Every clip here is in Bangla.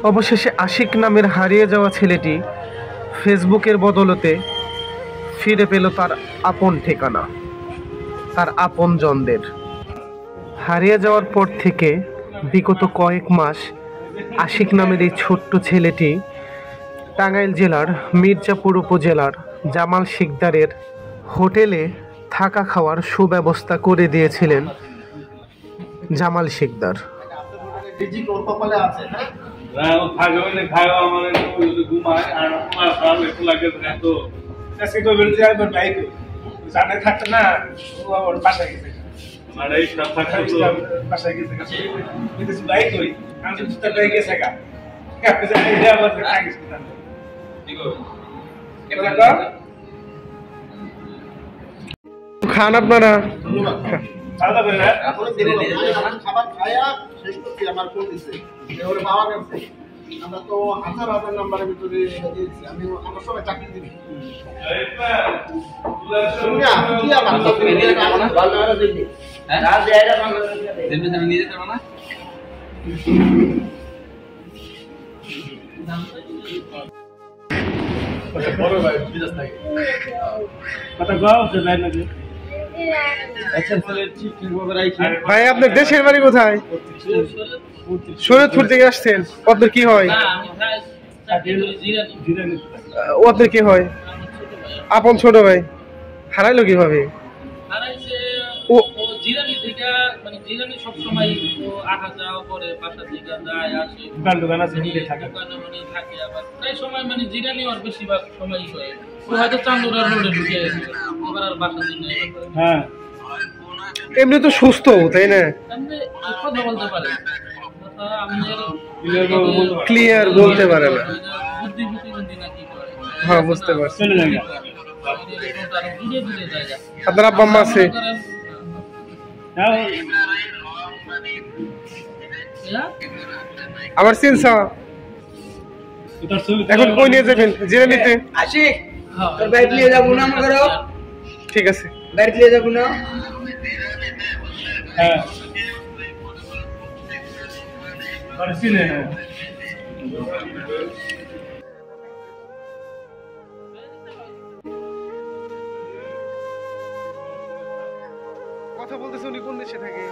অবশেষে আশিক নামের হারিয়ে যাওয়া ছেলেটি ফেসবুকের বদৌলতে ফিরে পেল তার আপন ঠিকানা, তার আপনজনদের। হারিয়ে যাওয়ার পর থেকে বিগত কয়েক মাস আশিক নামের এই ছোট্ট ছেলেটি টাঙ্গাইল জেলার মির্জাপুর উপজেলার জামাল শিকদারের হোটেলে থাকা খাওয়ার সুব্যবস্থা করে দিয়েছিলেন জামাল শিকদার। খান আপনারা খাবার খায়া শেষ করছি। আমার ফোন দিচ্ছে ওর বাবা কাছে, আমরা তো হাজার হাজার নাম্বারের ভিতরে দিয়েছি। আমি আমার সবাই চাকরি দিবি ভাই আপনার দেশের বাড়ি কোথায়? শরীয়তপুর থেকে আসছেন। আপনার কি হয়? আপনার কি হয়? আপন ছোট ভাই হারাইলো কিভাবে? এমনি তো সুস্থ তাই না? ক্লিয়ার বলতে পারে না। হ্যাঁ বুঝতে পারছি। আপনার আব্বা আম্মা আছে? আমার চিনছা এখন কই নিয়ে যাবেন? জেনে নিতে আশিক তোর বাইক নিয়ে যাবো না আমার ঘরে? ঠিক আছে বাইক নিয়ে যাবো না? হ্যাঁ কথা বলতেছে। উনি কোন দেশে থাকে?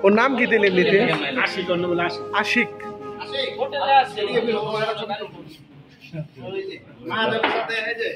ওর নাম কি দিলেন এমনিতে? আশিক। আশিক। মা সাথে এই যে